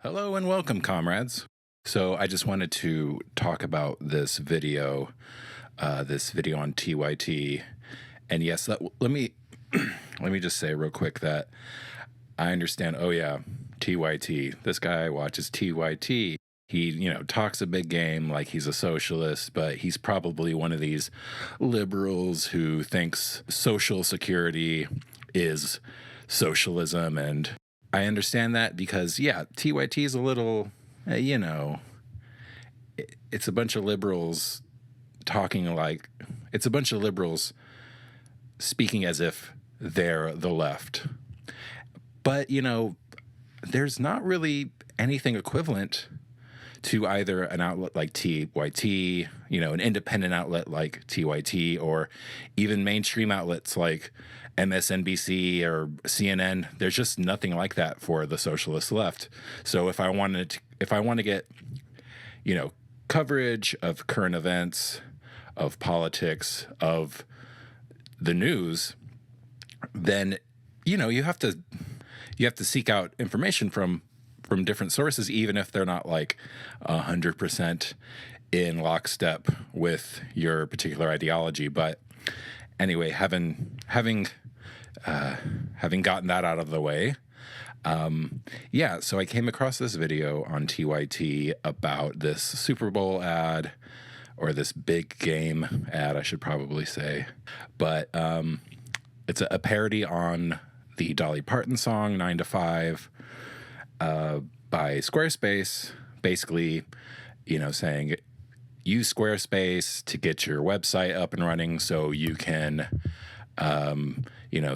Hello and welcome, comrades. So I just wanted to talk about this video on TYT. And yes, let me let me just say real quick that I understand. Oh yeah, TYT. This guy watches TYT. He, talks a big game like he's a socialist, but he's probably one of these liberals who thinks social security is socialism. And I understand that because, yeah, TYT is a little, it's a bunch of liberals it's a bunch of liberals speaking as if they're the left. But, there's not really anything equivalent to either an outlet like TYT, an independent outlet like TYT, or even mainstream outlets like MSNBC or CNN. There's just nothing like that for the socialist left. So if I want to get, coverage of current events, of politics, of the news, then, you have to seek out information from different sources, even if they're not like 100% in lockstep with your particular ideology. But anyway, having gotten that out of the way, so I came across this video on TYT about this Super Bowl ad, or this big game ad, I should probably say. But it's a parody on the Dolly Parton song 9 to 5 by Squarespace, basically, saying use Squarespace to get your website up and running so you can,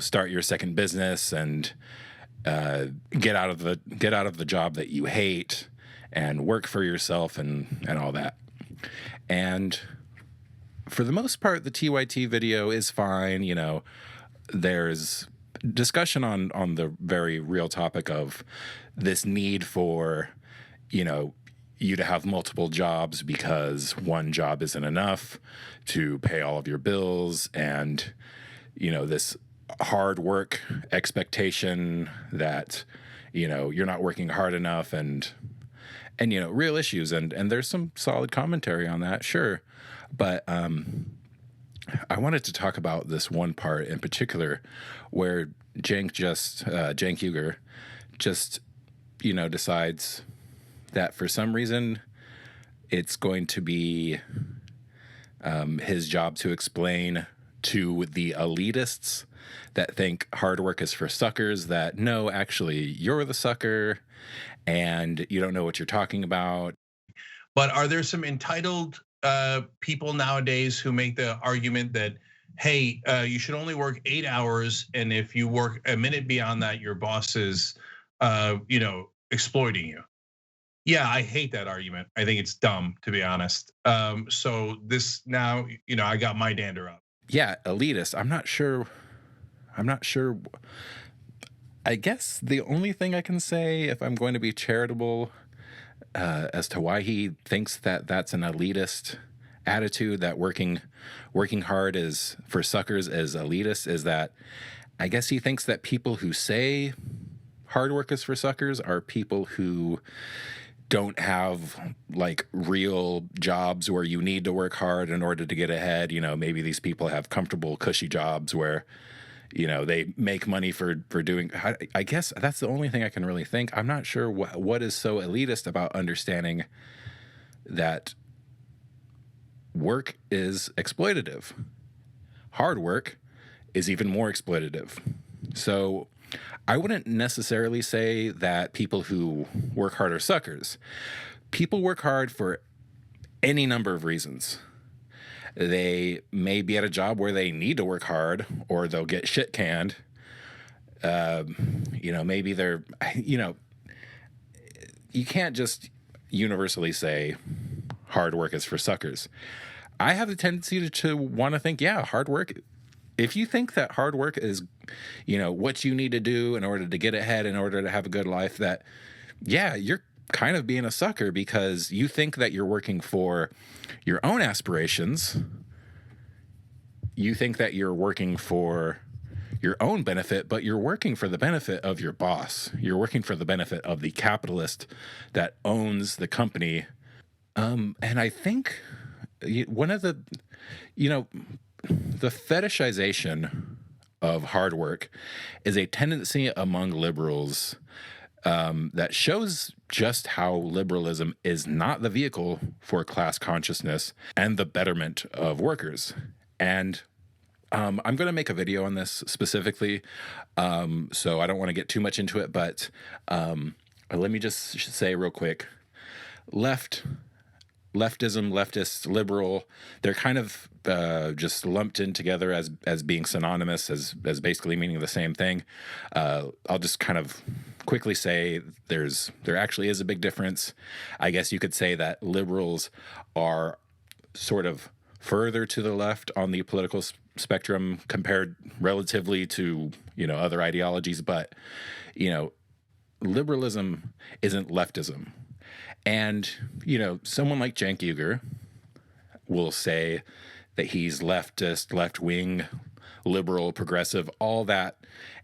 start your second business and get out of the job that you hate and work for yourself and all that. And for the most part, the TYT video is fine. There's discussion on the very real topic of this need for, you to have multiple jobs because one job isn't enough to pay all of your bills, and, this hard work expectation that, you're not working hard enough, and real issues. And there's some solid commentary on that, sure. But I wanted to talk about this one part in particular where Cenk Uyger just, decides that for some reason it's going to be his job to explain to the elitists that think hard work is for suckers that, no, actually, you're the sucker and you don't know what you're talking about. But are there some entitled people nowadays who make the argument that, hey, you should only work 8 hours, and if you work a minute beyond that, your boss is, exploiting you? Yeah, I hate that argument. I think it's dumb, to be honest. So this now, I got my dander up. Yeah, elitist. I'm not sure. I guess the only thing I can say, if I'm going to be charitable, as to why he thinks that that's an elitist attitude, that working hard is for suckers is elitist, is that I guess he thinks that people who say hard work is for suckers are people who don't have like real jobs where you need to work hard in order to get ahead. Maybe these people have comfortable, cushy jobs where, they make money for doing. I guess that's the only thing I can really think. I'm not sure what is so elitist about understanding that work is exploitative. Hard work is even more exploitative. So I wouldn't necessarily say that people who work hard are suckers. People work hard for any number of reasons. They may be at a job where they need to work hard, or they'll get shit canned. Maybe they're, you can't just universally say hard work is for suckers. I have the tendency to want to think, yeah, hard work. If you think that hard work is, what you need to do in order to get ahead, in order to have a good life, that, yeah, you're kind of being a sucker because you think that you're working for your own aspirations. You think that you're working for your own benefit, but you're working for the benefit of your boss. You're working for the benefit of the capitalist that owns the company. And I think one of the, you know, the fetishization of hard work is a tendency among liberals that shows just how liberalism is not the vehicle for class consciousness and the betterment of workers. And I'm going to make a video on this specifically, so I don't want to get too much into it, but let me just say real quick, leftism, leftist, liberal, they're kind of just lumped in together as being synonymous, as basically meaning the same thing. I'll just kind of quickly say there actually is a big difference. I guess you could say that liberals are sort of further to the left on the political spectrum compared relatively to, other ideologies, but, liberalism isn't leftism. And, someone like Cenk Uyger will say that he's leftist, left-wing, liberal, progressive, all that,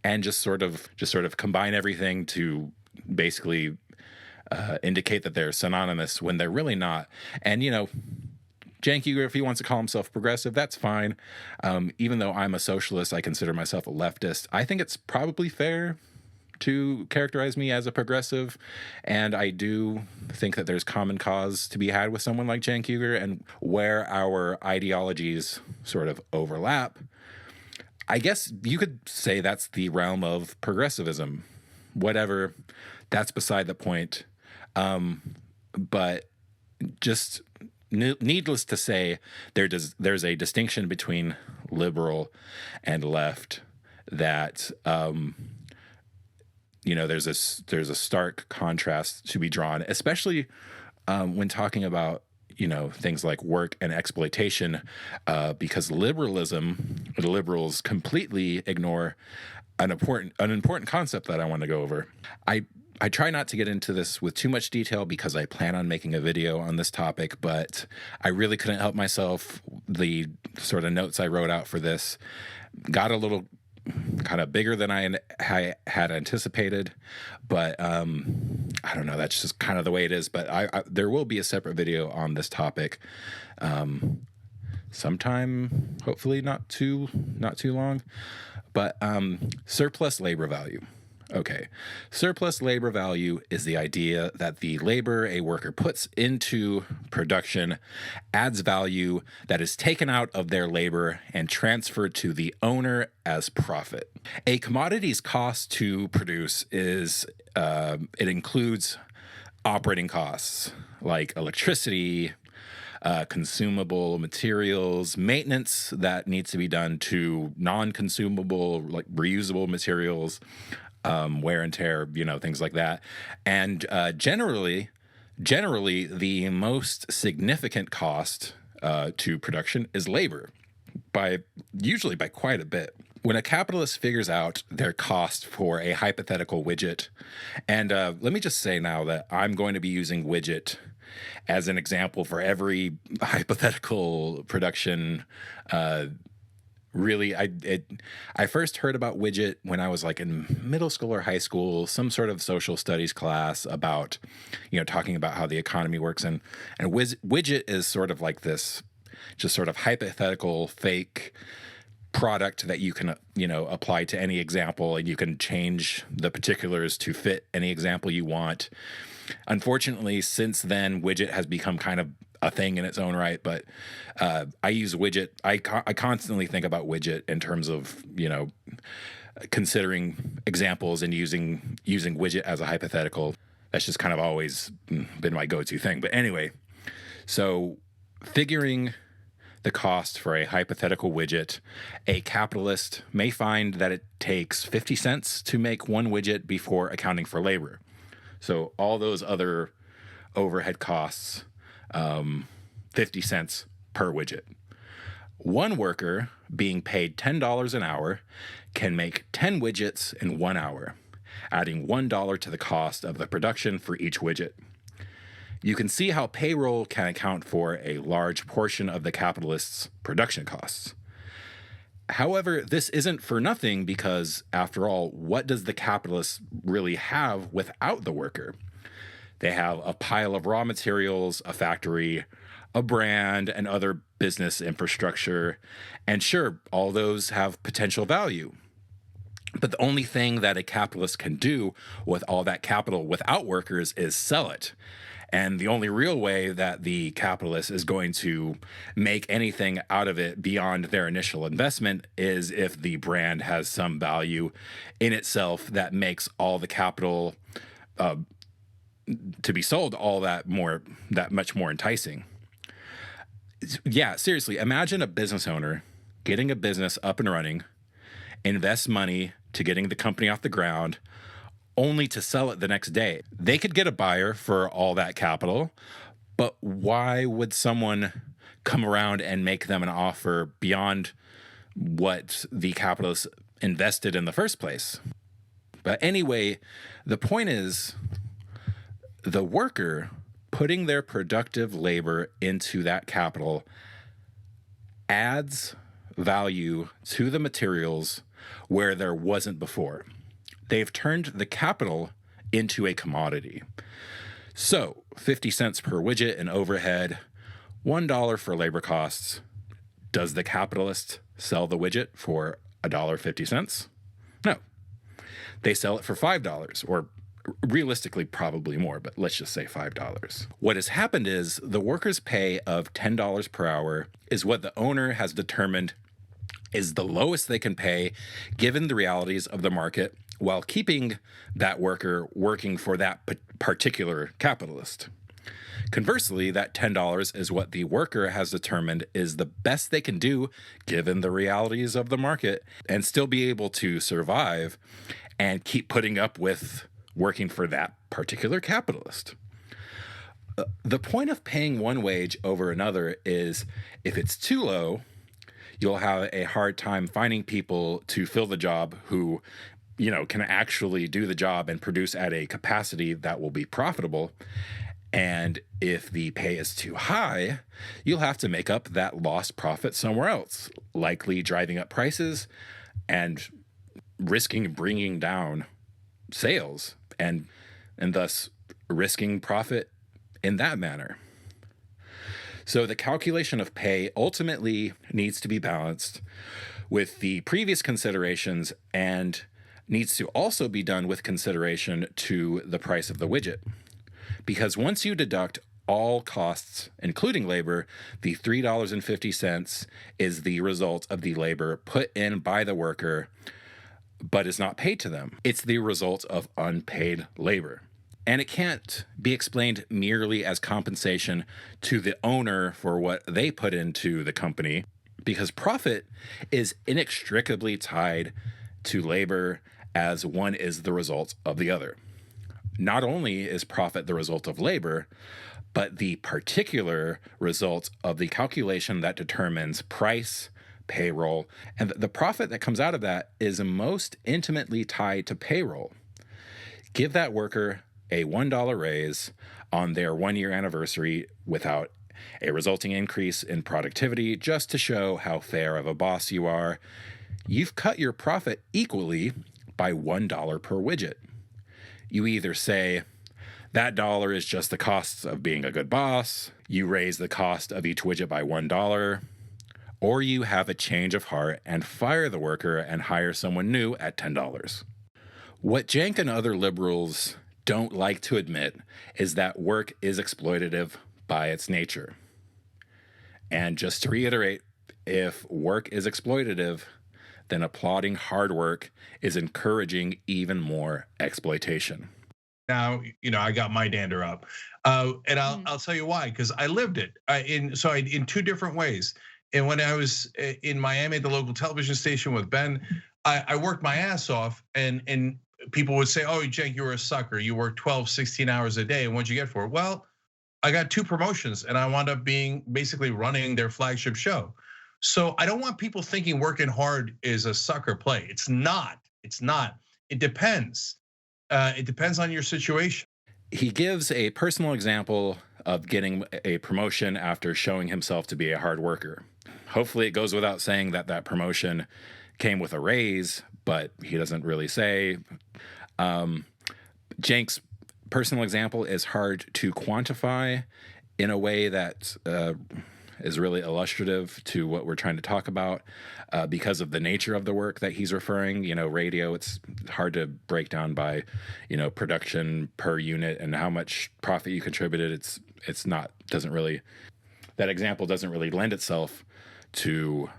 and just sort of combine everything to basically indicate that they're synonymous when they're really not. And, Cenk Uyger, if he wants to call himself progressive, that's fine. Even though I'm a socialist, I consider myself a leftist. I think it's probably fair to characterize me as a progressive, and I do think that there's common cause to be had with someone like Cenk Uyger, and where our ideologies sort of overlap, I guess you could say that's the realm of progressivism. Whatever, that's beside the point. But just needless to say, there's a distinction between liberal and left that there's a stark contrast to be drawn, especially when talking about things like work and exploitation, because the liberals completely ignore an important concept that I want to go over. I try not to get into this with too much detail because I plan on making a video on this topic, but I really couldn't help myself. The sort of notes I wrote out for this got a little kind of bigger than I had anticipated, but I don't know, that's just kind of the way it is. But there will be a separate video on this topic sometime, hopefully not too long. But surplus labor value. Okay, surplus labor value is the idea that the labor a worker puts into production adds value that is taken out of their labor and transferred to the owner as profit. A commodity's cost to produce it includes operating costs like electricity, consumable materials, maintenance that needs to be done to non-consumable, like reusable materials, wear and tear, things like that. And generally, the most significant cost to production is labor, usually by quite a bit. When a capitalist figures out their cost for a hypothetical widget, and let me just say now that I'm going to be using widget as an example for every hypothetical production. Really, I first heard about widget when I was like in middle school or high school, some sort of social studies class about, talking about how the economy works. And widget is sort of like this just sort of hypothetical fake product that you can, apply to any example, and you can change the particulars to fit any example you want. Unfortunately, since then, widget has become kind of a thing in its own right, but I use widget. I constantly think about widget in terms of, considering examples and using widget as a hypothetical. That's just kind of always been my go-to thing. But anyway, so figuring the cost for a hypothetical widget, a capitalist may find that it takes 50 cents to make one widget before accounting for labor. So all those other overhead costs, 50 cents per widget. One worker being paid $10 an hour can make 10 widgets in 1 hour, adding $1 to the cost of the production for each widget. You can see how payroll can account for a large portion of the capitalist's production costs. However, this isn't for nothing because, after all, what does the capitalist really have without the worker? They have a pile of raw materials, a factory, a brand, and other business infrastructure. And sure, all those have potential value. But the only thing that a capitalist can do with all that capital without workers is sell it. And the only real way that the capitalist is going to make anything out of it beyond their initial investment is if the brand has some value in itself that makes all the capital to be sold all that much more enticing. Yeah, seriously, imagine a business owner getting a business up and running, invest money to getting the company off the ground, only to sell it the next day. They could get a buyer for all that capital, but why would someone come around and make them an offer beyond what the capitalist invested in the first place? But anyway, the point is, the worker putting their productive labor into that capital adds value to the materials where there wasn't before. They've turned the capital into a commodity. So 50 cents per widget in overhead, $1 for labor costs. Does the capitalist sell the widget for $1.50? No. They sell it for $5, or realistically probably more, but let's just say $5. What has happened is the worker's pay of $10 per hour is what the owner has determined is the lowest they can pay given the realities of the market, while keeping that worker working for that particular capitalist. Conversely, that $10 is what the worker has determined is the best they can do given the realities of the market and still be able to survive and keep putting up with working for that particular capitalist. The point of paying one wage over another is if it's too low, you'll have a hard time finding people to fill the job who can actually do the job and produce at a capacity that will be profitable. And if the pay is too high, you'll have to make up that lost profit somewhere else, likely driving up prices and risking bringing down sales and thus risking profit in that manner. So the calculation of pay ultimately needs to be balanced with the previous considerations and needs to also be done with consideration to the price of the widget. Because once you deduct all costs, including labor, the $3.50 is the result of the labor put in by the worker, but is not paid to them. It's the result of unpaid labor. And it can't be explained merely as compensation to the owner for what they put into the company, because profit is inextricably tied to labor as one is the result of the other. Not only is profit the result of labor, but the particular result of the calculation that determines price, payroll, and the profit that comes out of that is most intimately tied to payroll. Give that worker a $1 raise on their 1-year anniversary without a resulting increase in productivity just to show how fair of a boss you are. You've cut your profit equally by $1 per widget. You either say, that dollar is just the costs of being a good boss, you raise the cost of each widget by $1, or you have a change of heart and fire the worker and hire someone new at $10. What Cenk and other liberals don't like to admit is that work is exploitative by its nature. And just to reiterate, if work is exploitative, then applauding hard work is encouraging even more exploitation. Now, I got my dander up, and I'll tell you why, because I lived it in two different ways. And when I was in Miami at the local television station with Ben, I worked my ass off, and people would say, "Oh, Cenk, you're a sucker. You work 12, 16 hours a day. And what'd you get for it?" Well, I got 2 promotions, and I wound up being basically running their flagship show. So I don't want people thinking working hard is a sucker play. It's not. It's not. It depends. It depends on your situation. He gives a personal example of getting a promotion after showing himself to be a hard worker. hopefully it goes without saying that that promotion came with a raise, but he doesn't really say. Cenk's personal example is hard to quantify in a way that is really illustrative to what we're trying to talk about because of the nature of the work that he's referring. Radio, it's hard to break down by, production per unit and how much profit you contributed. That example doesn't really lend itself to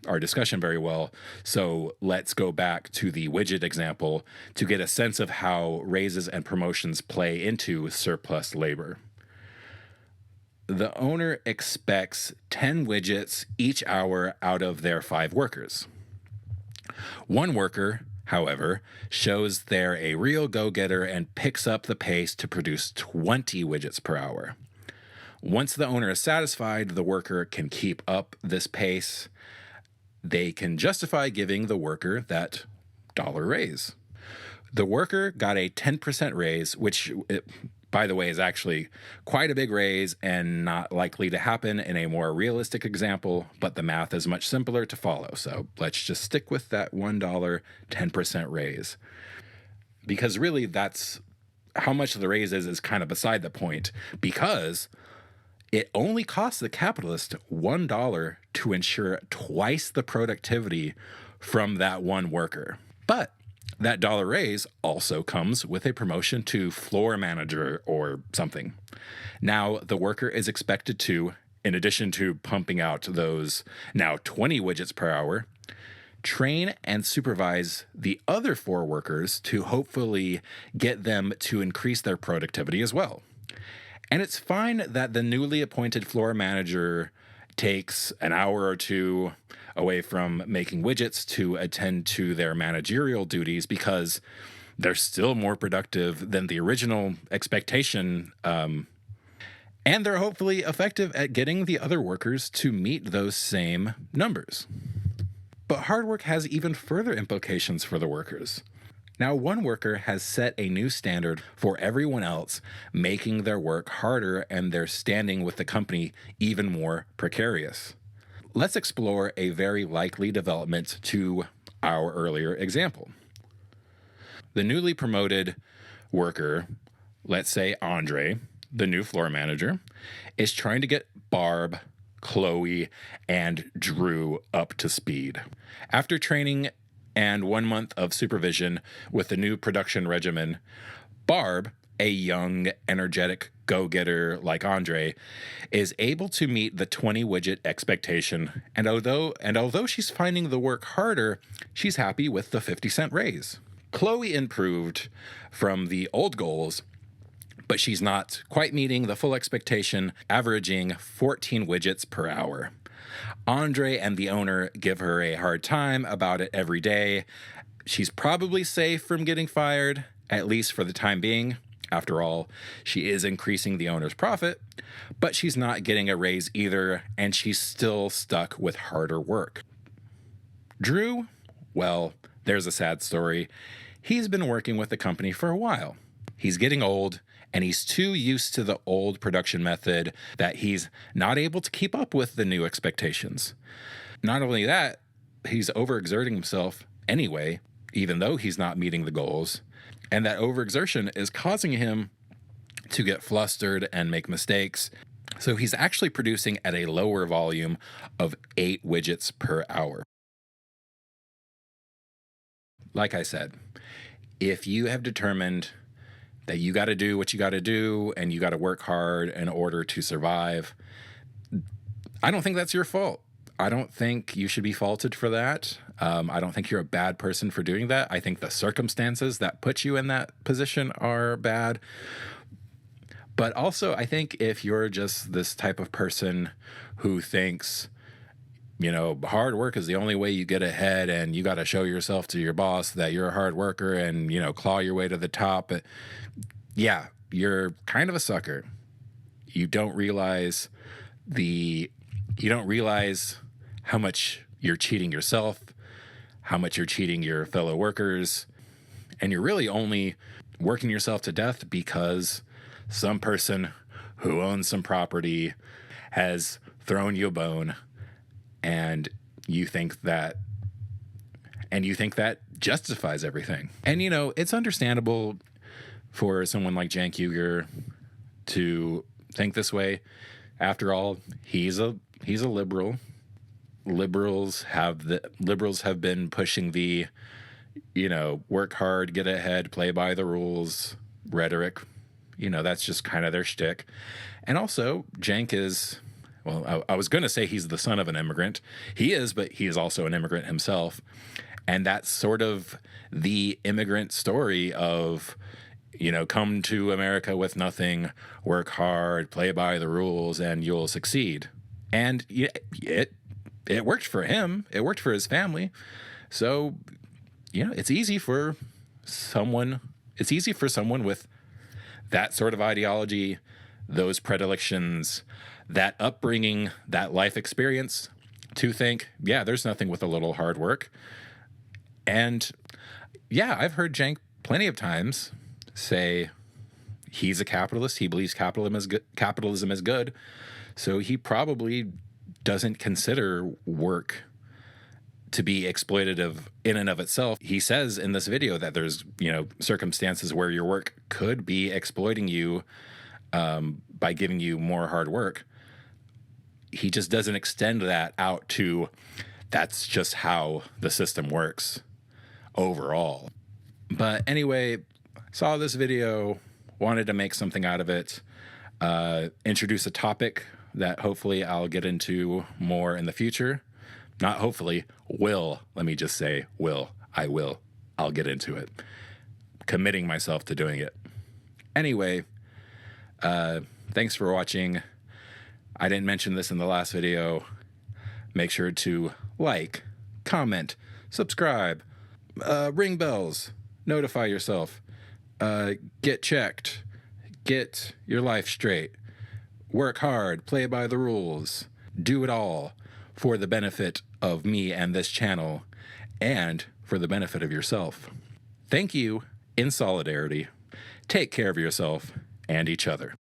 our discussion very well. So let's go back to the widget example to get a sense of how raises and promotions play into surplus labor. The owner expects 10 widgets each hour out of their 5 workers. One worker, however, shows they're a real go-getter and picks up the pace to produce 20 widgets per hour. Once the owner is satisfied the worker can keep up this pace, they can justify giving the worker that dollar raise. The worker got a 10% raise, which, by the way, is actually quite a big raise and not likely to happen in a more realistic example, but the math is much simpler to follow. So let's just stick with that $1 10% raise. Because really that's how much the raise is kind of beside the point, because it only costs the capitalist $1 to ensure twice the productivity from that one worker. But that dollar raise also comes with a promotion to floor manager or something. Now, the worker is expected to, in addition to pumping out those now 20 widgets per hour, train and supervise the other 4 workers to hopefully get them to increase their productivity as well. And it's fine that the newly appointed floor manager takes an hour or 2 away from making widgets to attend to their managerial duties because they're still more productive than the original expectation. And they're hopefully effective at getting the other workers to meet those same numbers. But hard work has even further implications for the workers. Now, one worker has set a new standard for everyone else, making their work harder and their standing with the company even more precarious. Let's explore a very likely development to our earlier example. The newly promoted worker, let's say Andre, the new floor manager, is trying to get Barb, Chloe, and Drew up to speed. After training and 1 month of supervision with the new production regimen, Barb, a young, energetic go-getter like Andre, is able to meet the 20 widget expectation, and although she's finding the work harder, she's happy with the 50-cent raise. Chloe improved from the old goals, but she's not quite meeting the full expectation, averaging 14 widgets per hour. Andre and the owner give her a hard time about it every day. She's probably safe from getting fired, at least for the time being. After all, she is increasing the owner's profit, but she's not getting a raise either, and she's still stuck with harder work. Drew, well, there's a sad story. He's been working with the company for a while. He's getting old, and he's too used to the old production method that he's not able to keep up with the new expectations. Not only that, he's overexerting himself anyway, even though he's not meeting the goals, and that overexertion is causing him to get flustered and make mistakes. So he's actually producing at a lower volume of 8 widgets per hour. Like I said, if you have determined that you got to do what you got to do and you got to work hard in order to survive, I don't think that's your fault. I don't think you should be faulted for that. I don't think you're a bad person for doing that. I think the circumstances that put you in that position are bad. But also, I think if you're just this type of person who thinks, hard work is the only way you get ahead and you got to show yourself to your boss that you're a hard worker and, claw your way to the top. Yeah, you're kind of a sucker. You don't realize how much you're cheating yourself, how much you're cheating your fellow workers, and you're really only working yourself to death because some person who owns some property has thrown you a bone and you think that justifies everything. And it's understandable for someone like Cenk Uyger to think this way. After all, he's a liberal. Liberals have been pushing the work hard, get ahead, play by the rules rhetoric. That's just kind of their shtick. And also, Cenk is, well, I was going to say he's the son of an immigrant. He is, but he is also an immigrant himself. And that's sort of the immigrant story of, come to America with nothing, work hard, play by the rules, and you'll succeed. And it worked for him. It worked for his family. So, it's easy for someone with that sort of ideology, those predilections, that upbringing, that life experience, to think, yeah, there's nothing with a little hard work. And yeah, I've heard Cenk plenty of times say he's a capitalist. He believes capitalism is good. So he probably doesn't consider work to be exploitative in and of itself. He says in this video that there's, circumstances where your work could be exploiting you by giving you more hard work. He just doesn't extend that out to that's just how the system works overall. But anyway, saw this video, wanted to make something out of it, introduce a topic that hopefully I'll get into more in the future. Not hopefully, will. Let me just say, will. I will. I'll get into it. Committing myself to doing it. Anyway, thanks for watching. I didn't mention this in the last video. Make sure to like, comment, subscribe, ring bells, notify yourself, get checked, get your life straight, work hard, play by the rules, do it all for the benefit of me and this channel, and for the benefit of yourself. Thank you in solidarity. Take care of yourself and each other.